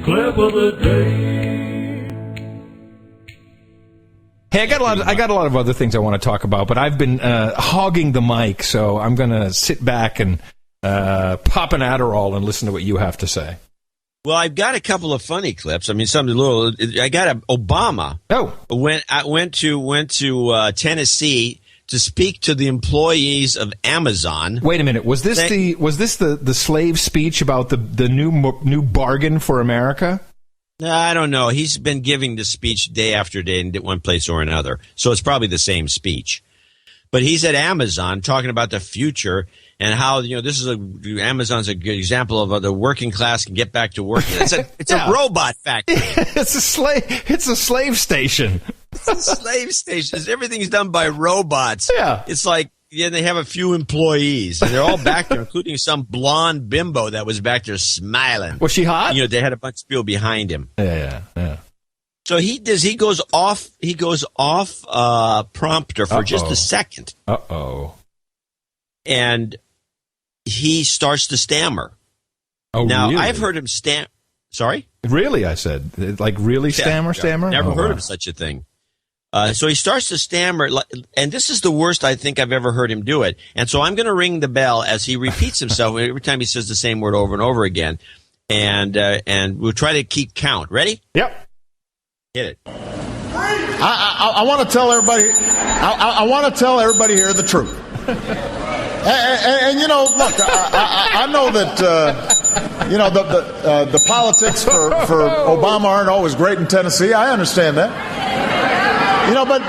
Clip of the day. Hey, I got a lot of other things I want to talk about, but I've been hogging the mic, so I'm going to sit back and pop an Adderall and listen to what you have to say. Well, I've got a couple of funny clips. I mean, something little. I got Obama. Oh, went to Tennessee to speak to the employees of Amazon. Wait a minute. Was this the slave speech about the new bargain for America? I don't know. He's been giving the speech day after day in one place or another, so it's probably the same speech. But he's at Amazon talking about the future and how Amazon's a good example of the working class can get back to work. It's a robot factory. It's a slave station. It's a slave station. Everything's done by robots. Yeah. It's like they have a few employees, and they're all back there, including some blonde bimbo that was back there smiling. Was she hot? They had a bunch of people behind him. Yeah. So he goes off prompter for just a second. Uh-oh. And he starts to stammer. Oh, now, really? I've heard him stammer. Sorry? Really, I said. Like, really stammer? Never heard of such a thing. So he starts to stammer, and this is the worst I think I've ever heard him do it. And so I'm going to ring the bell as he repeats himself every time he says the same word over and over again. And we'll try to keep count. Ready? Yep. Hit it. I want to tell everybody. I want to tell everybody here the truth. And look, I know that the politics for Obama aren't always great in Tennessee. I understand that. But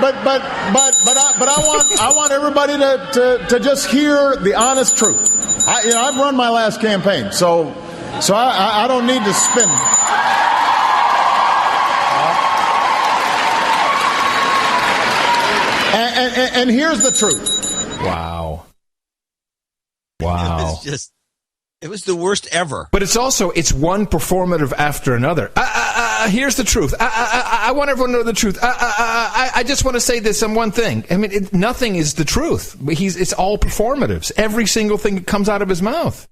I want everybody to just hear the honest truth. I've run my last campaign, so I don't need to spin. And here's the truth. Wow. It was the worst ever. But it's one performative after another. Here's the truth. I want everyone to know the truth. I just want to say this on one thing. I mean, nothing is the truth. It's all performatives. Every single thing that comes out of his mouth.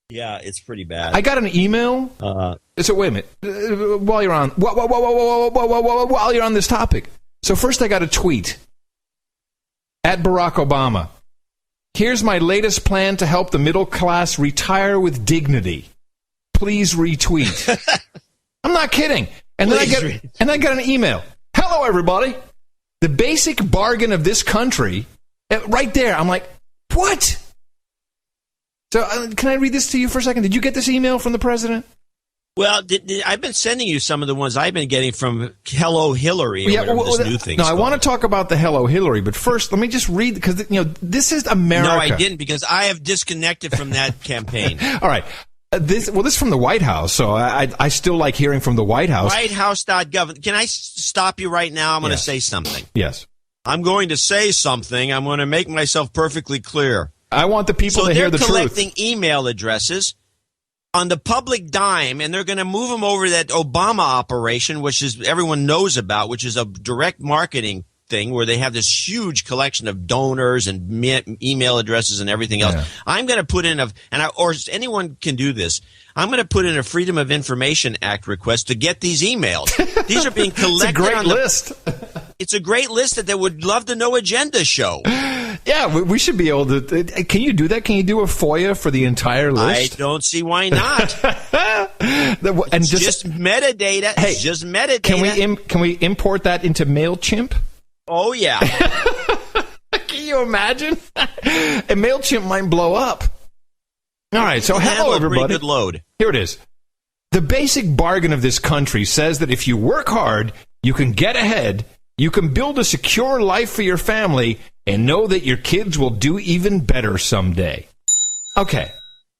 Yeah, it's pretty bad. I got an email. So wait a minute. While you're on this topic. So first I got a tweet. At Barack Obama. Here's my latest plan to help the middle class retire with dignity. Please retweet. I'm not kidding. And then I got an email. Hello, everybody. The basic bargain of this country. Right there. I'm like, what? So can I read this to you for a second? Did you get this email from the president? Well, I've been sending you some of the ones I've been getting from Hello Hillary. This new thing. No, I want to talk about the Hello Hillary, but first, let me just read, because this is America. No, I didn't, because I have disconnected from that campaign. All right. This is from the White House, so I still like hearing from the White House. WhiteHouse.gov. Can I stop you right now? I'm going to say something. Yes. I'm going to say something. I'm going to make myself perfectly clear. I want the people to hear the truth. So they're collecting email addresses on the public dime, and they're going to move them over to that Obama operation, which is everyone knows about, which is a direct marketing thing where they have this huge collection of donors and email addresses and everything else. Yeah. I'm going to put in or anyone can do this. I'm going to put in a Freedom of Information Act request to get these emails. These are being collected. It's a great list. It's a great list that they would love the No Agenda show. Yeah, we should be able to. Can you do that? Can you do a FOIA for the entire list? I don't see why not. And just metadata. Hey, it's just metadata. Can we import that into MailChimp? Oh, yeah. Can you imagine? A MailChimp might blow up. All right, so hello, everybody. Pretty good load. Here it is. The basic bargain of this country says that if you work hard, you can get ahead, you can build a secure life for your family, and know that your kids will do even better someday. Okay.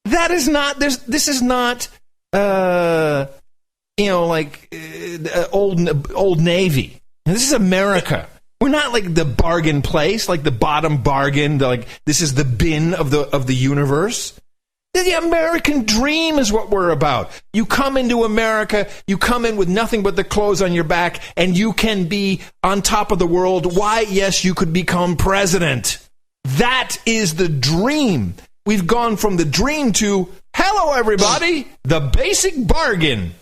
That is not, this is not, Old Navy. This is America. We're not like the bargain place, like the bottom bargain, this is the bin of the universe. The American dream is what we're about. You come into America, you come in with nothing but the clothes on your back, and you can be on top of the world. Why, yes, you could become president. That is the dream. We've gone from the dream to, hello, Hello, everybody. The basic bargain.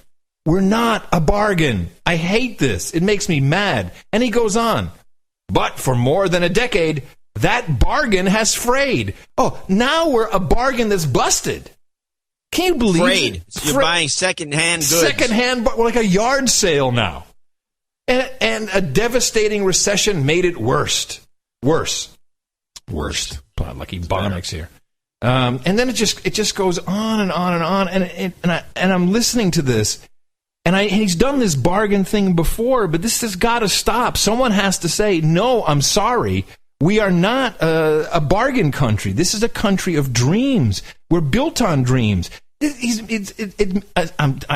We're not a bargain. I hate this. It makes me mad. And he goes on. But for more than a decade, that bargain has frayed. Oh, now we're a bargain that's busted. Can you believe Frayed. it? So you're buying secondhand goods. Secondhand, like a yard sale now. And a devastating recession made it worse. Worst. Like Ebonics here. And then it just goes on and on and on. And I'm listening to this. And he's done this bargain thing before, but this has got to stop. Someone has to say, no, I'm sorry. We are not a bargain country. This is a country of dreams. We're built on dreams. I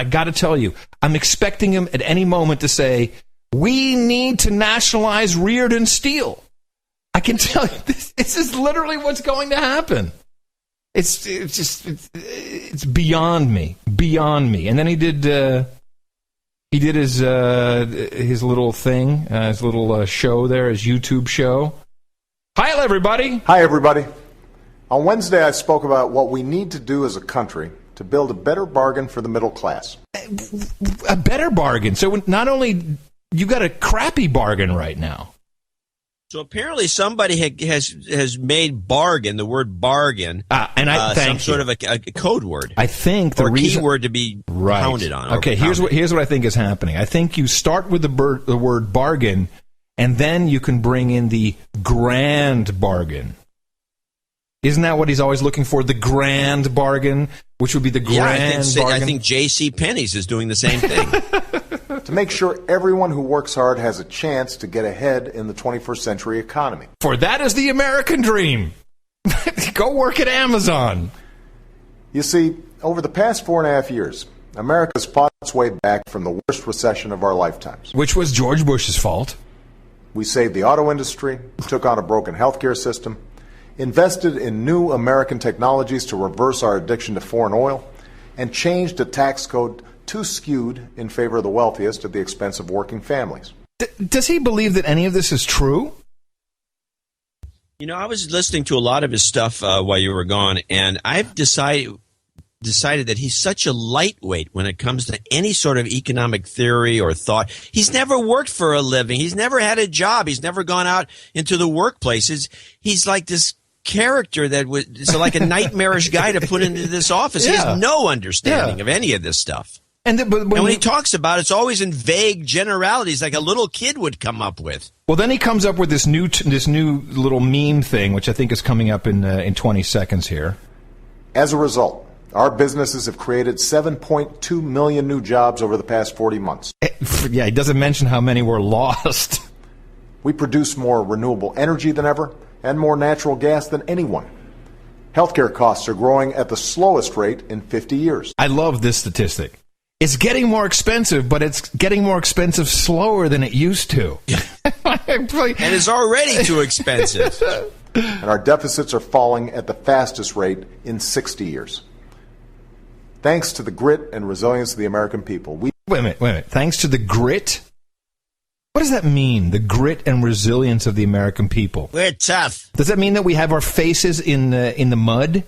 got to tell you, I'm expecting him at any moment to say, we need to nationalize Rearden Steel. I can tell you, this is literally what's going to happen. It's beyond me. And then he did his little thing, his little show there, his YouTube show. Hi, everybody. Hi, everybody. On Wednesday, I spoke about what we need to do as a country to build a better bargain for the middle class. A better bargain. So not only you got a crappy bargain right now. So apparently somebody has made bargain, the word bargain, and some sort of a code word. I think the reason, keyword to be pounded on. Okay, here's what I think is happening. I think you start with the word bargain, and then you can bring in the grand bargain. Isn't that what he's always looking for? The grand bargain, which would be the grand bargain? I think J.C. Penney's is doing the same thing. To make sure everyone who works hard has a chance to get ahead in the 21st century economy. For that is the American dream. Go work at Amazon. You see, over the past 4.5 years, America has fought its way back from the worst recession of our lifetimes. Which was George Bush's fault. We saved the auto industry, took on a broken healthcare system, invested in new American technologies to reverse our addiction to foreign oil, and changed a tax code too skewed in favor of the wealthiest at the expense of working families. Does he believe that any of this is true? You know, I was listening to a lot of his stuff while you were gone, and I've decided that he's such a lightweight when it comes to any sort of economic theory or thought. He's never worked for a living. He's never had a job. He's never gone out into the workplaces. He's like this character that was like a nightmarish guy to put into this office. He has no understanding of any of this stuff. And when he talks about it, it's always in vague generalities, like a little kid would come up with. Well, then he comes up with this new little meme thing, which I think is coming up in 20 seconds here. As a result, our businesses have created 7.2 million new jobs over the past 40 months. Yeah, he doesn't mention how many were lost. We produce more renewable energy than ever and more natural gas than anyone. Healthcare costs are growing at the slowest rate in 50 years. I love this statistic. It's getting more expensive, but it's getting more expensive slower than it used to. And it's already too expensive. And our deficits are falling at the fastest rate in 60 years. Thanks to the grit and resilience of the American people. Wait a minute. Thanks to the grit? What does that mean, the grit and resilience of the American people? We're tough. Does that mean that we have our faces in the mud?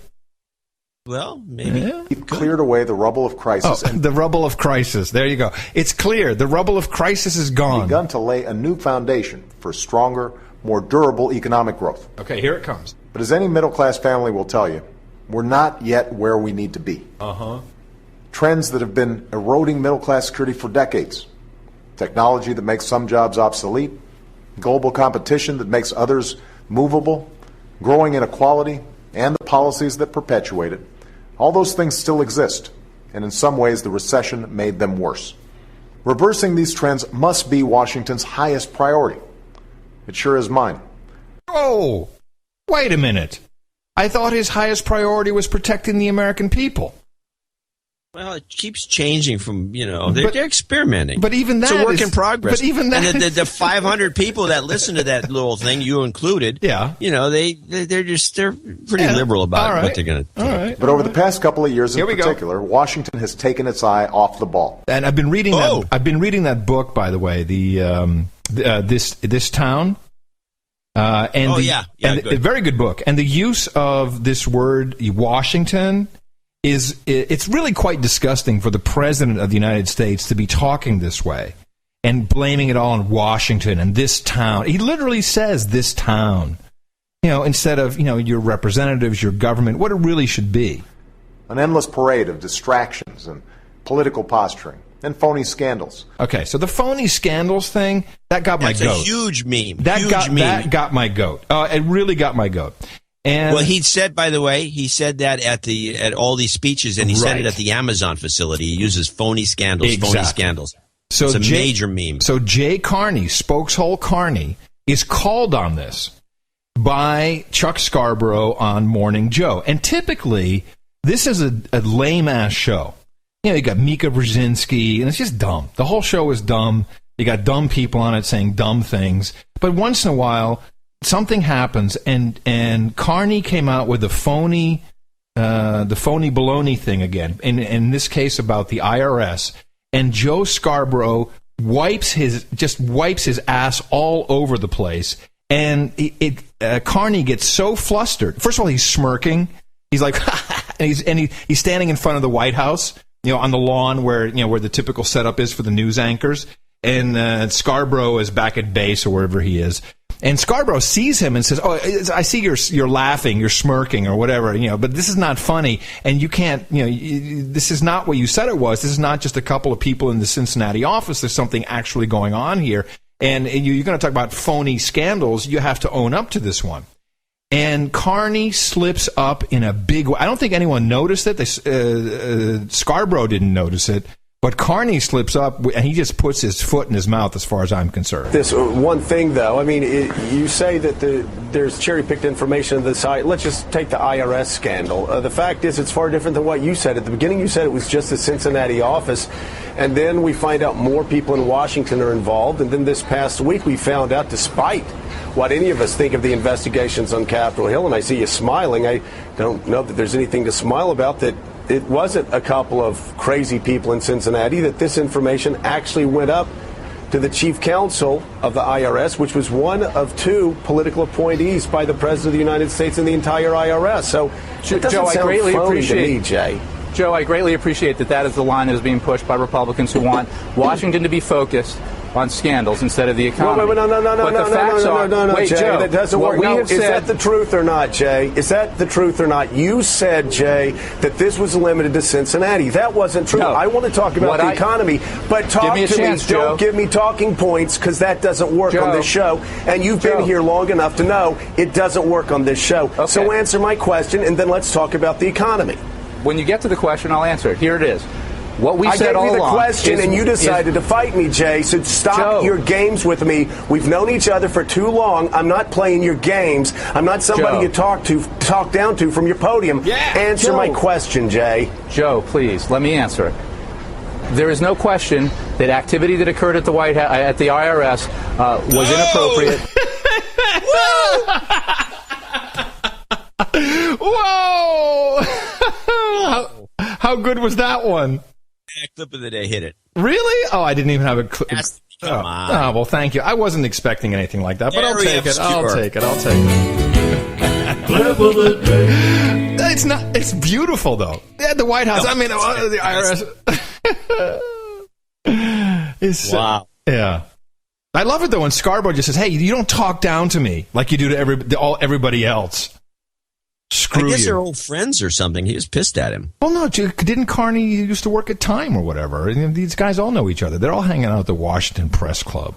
Well, maybe. Yeah. We've cleared away the rubble of crisis. The rubble of crisis. There you go. It's clear. The rubble of crisis is gone. We've begun to lay a new foundation for stronger, more durable economic growth. Okay, here it comes. But as any middle-class family will tell you, we're not yet where we need to be. Trends that have been eroding middle-class security for decades. Technology that makes some jobs obsolete. Global competition that makes others movable. Growing inequality and the policies that perpetuate it. All those things still exist, and in some ways the recession made them worse. Reversing these trends must be Washington's highest priority. It sure is mine. Oh, wait a minute. I thought his highest priority was protecting the American people. Well, it keeps changing from, they're experimenting. But even that it's a work in progress. But even that, and the 500 people that listen to that little thing, you included, they're pretty liberal about what they're going to do. All right. But over the past couple of years in particular, Washington has taken its eye off the ball. And I've been reading that. I've been reading that book, by the way, this town. A very good book. And the use of this word Washington it's really quite disgusting for the President of the United States to be talking this way and blaming it all on Washington and this town. He literally says this town, instead of, your representatives, your government, what it really should be. An endless parade of distractions and political posturing and phony scandals. Okay, so the phony scandals thing, that got my goat. That's a huge meme. That got my goat. It really got my goat. And well, he said, by the way, at all these speeches, and he said it at the Amazon facility. He uses phony scandals, phony scandals. So it's a major meme. So Jay Carney, Spokeshole Carney, is called on this by Chuck Scarborough on Morning Joe. And typically, this is a lame-ass show. You got Mika Brzezinski, and it's just dumb. The whole show is dumb. You got dumb people on it saying dumb things. But once in a while, something happens, and Carney came out with the phony baloney thing again. In this case, about the IRS, and Joe Scarborough wipes his ass all over the place, and Carney gets so flustered. First of all, he's smirking. He's like, and he's standing in front of the White House, on the lawn where the typical setup is for the news anchors, and Scarborough is back at base or wherever he is. And Scarborough sees him and says, "Oh, I see you're laughing, you're smirking, or whatever, but this is not funny, and you can't, this is not what you said it was. This is not just a couple of people in the Cincinnati office. There's something actually going on here, and you're going to talk about phony scandals. You have to own up to this one." And Carney slips up in a big way. I don't think anyone noticed it. Scarborough didn't notice it. But Carney slips up, and he just puts his foot in his mouth as far as I'm concerned. This one thing, though, you say that there's cherry-picked information on the site. Let's just take the IRS scandal. The fact is it's far different than what you said. At the beginning, you said it was just the Cincinnati office, and then we find out more people in Washington are involved. And then this past week, we found out, despite what any of us think of the investigations on Capitol Hill, and I see you smiling, I don't know that there's anything to smile about, that it wasn't a couple of crazy people in Cincinnati, that this information actually went up to the chief counsel of the IRS, which was one of two political appointees by the President of the United States and the entire IRS. So it doesn't Joe, sound I greatly phony appreciate, to me, Jay. Joe, I greatly appreciate that is the line that is being pushed by Republicans who want Washington to be focused on scandals instead of the economy. No, Wait, Jay, Joe, that doesn't work. No, is that the truth or not, Jay? Is that the truth or not? You said, Jay, that this was limited to Cincinnati. That wasn't true. No. I want to talk about the economy, but talk to me. Don't give me talking points, because that doesn't work on this show. And you've been here long enough to know it doesn't work on this show. Okay. So answer my question, and then let's talk about the economy. When you get to the question, I'll answer it. Here it is. What we said all along. I gave you the question, and you decided to fight me, Jay. So stop your games with me. We've known each other for too long. I'm not playing your games. I'm not somebody you talk down to from your podium. Yeah, answer my question, Jay. Joe, please, let me answer it. There is no question that activity that occurred at the White House, at the IRS, was inappropriate. Whoa! How good was that one? Clip of the day hit it. Really? Oh, I didn't even have a clip. Come on. Oh, well, thank you. I wasn't expecting anything like that, but I'll take it. I'll take it. Clip of the day. It's beautiful, though. Yeah, the White House. The IRS. Wow. Yeah. I love it, though, when Scarborough just says, hey, you don't talk down to me like you do to everybody else. Screw I guess you. they're old friends or something. He was pissed at him. Well, no, didn't Carney used to work at Time or whatever? These guys all know each other. They're all hanging out at the Washington Press Club.